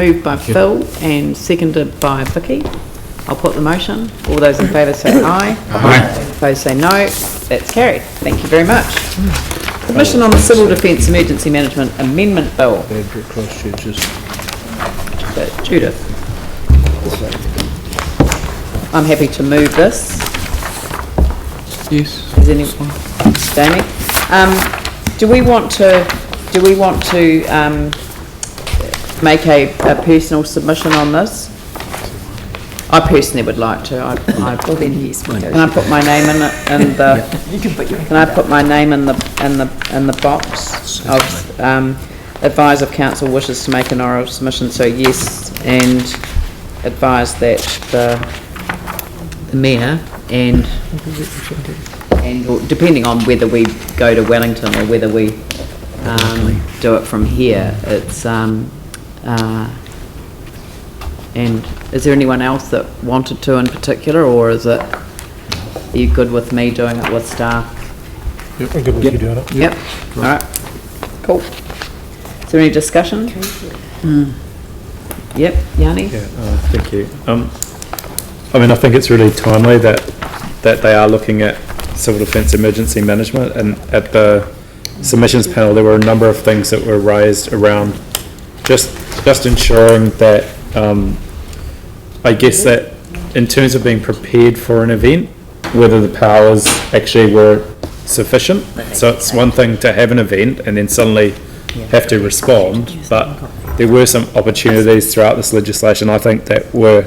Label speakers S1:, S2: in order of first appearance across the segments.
S1: Moved by Phil and seconded by Vicky. I'll put the motion. All those in favour say aye.
S2: Aye.
S1: Opposed say no. That's carried. Thank you very much. Submission on the Civil Defence Emergency Management Amendment Bill. Judith. I'm happy to move this.
S2: Yes.
S1: Is anyone? Jamie? Do we want to make a personal submission on this? I personally would like to. Can I put my name in it? And can I put my name in the box? Of advise if council wishes to make an oral submission. So yes, and advise that the mayor and depending on whether we go to Wellington or whether we do it from here, it's and is there anyone else that wanted to in particular, or is it, are you good with me doing it with staff?
S3: Yep, I'm good with you doing it.
S1: Yep. All right. Cool. Is there any discussion? Yep. Yanni?
S3: Yeah, thank you. I mean, I think it's really timely that they are looking at civil defence emergency management, and at the submissions panel there were a number of things that were raised around just ensuring that I guess that in terms of being prepared for an event, whether the powers actually were sufficient. So it's one thing to have an event and then suddenly have to respond, but there were some opportunities throughout this legislation, I think, that were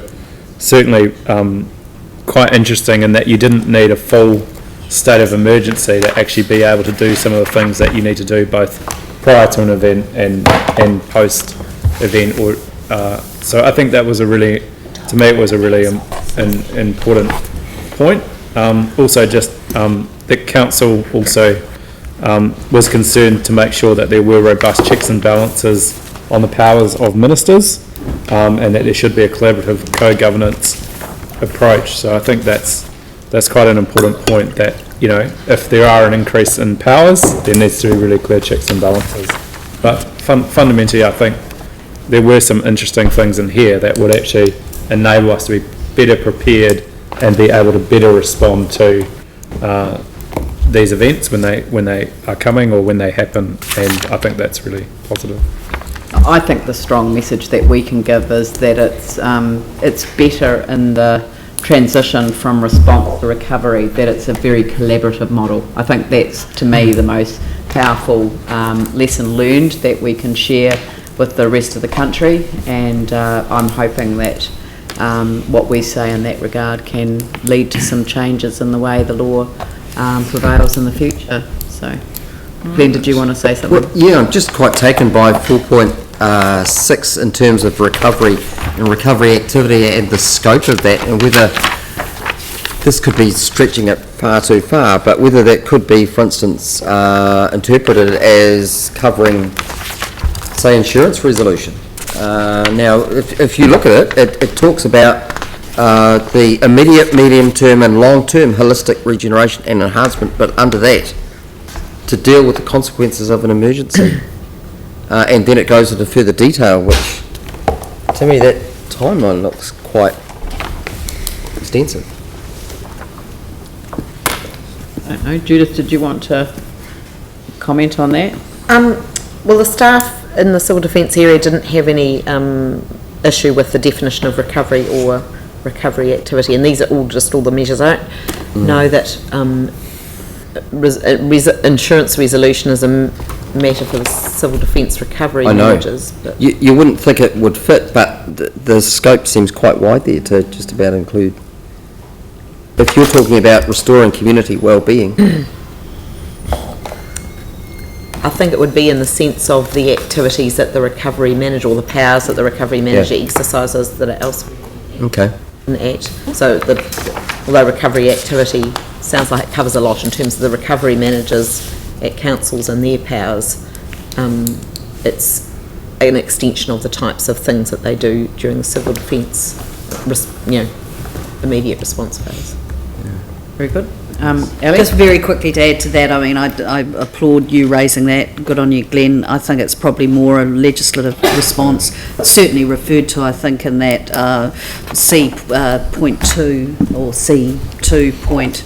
S3: certainly quite interesting, in that you didn't need a full state of emergency to actually be able to do some of the things that you need to do both prior to an event and post event. Or so I think that was to me it was a really important point. Also just the council also was concerned to make sure that there were robust checks and balances on the powers of ministers, and that there should be a collaborative co-governance approach. So I think that's quite an important point, that, you know, if there are an increase in powers, there needs to be really clear checks and balances. But fundamentally, I think there were some interesting things in here that would actually enable us to be better prepared and be able to better respond to these events when they are coming or when they happen, and I think that's really positive.
S1: I think the strong message that we can give is that it's better in the transition from response to recovery, that it's a very collaborative model. I think that's, to me, the most powerful lesson learned that we can share with the rest of the country, and I'm hoping that what we say in that regard can lead to some changes in the way the law prevails in the future. So, Glenn, did you want to say something?
S4: Well, yeah, I'm just quite taken by 4.6 in terms of recovery and recovery activity and the scope of that, and whether this could be stretching it far too far, but whether that could be, for instance, interpreted as covering, say, insurance resolution. Now, if you look at it, it talks about the immediate, medium-term and long-term holistic regeneration and enhancement, but under that, to deal with the consequences of an emergency. And then it goes into further detail, which, to me, that timeline looks quite extensive.
S1: I don't know. Judith, did you want to comment on that?
S5: Well, the staff in the civil defence area didn't have any issue with the definition of recovery or recovery activity, and these are all the measures. I don't know that insurance resolution is a matter for the civil defence recovery managers. But
S4: you wouldn't think it would fit, but the scope seems quite wide there to just about include. If you're talking about restoring community well-being,
S5: I think it would be in the sense of the activities that the recovery manager, or the powers that the recovery manager exercises that are elsewhere.
S4: Okay.
S5: In the Act. So although recovery activity sounds like it covers a lot in terms of the recovery managers at councils and their powers, it's an extension of the types of things that they do during the civil defence, immediate response phase.
S1: Very good. Ellie?
S2: Just very quickly to add to that, I mean, I applaud you raising that. Good on you, Glenn. I think it's probably more a legislative response. It's certainly referred to, I think, in that C.2 or C2 point,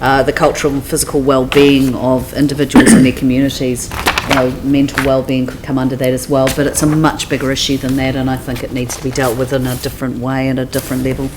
S2: the cultural and physical well-being of individuals in their communities. You know, mental well-being could come under that as well, but it's a much bigger issue than that, and I think it needs to be dealt with in a different way and a different level.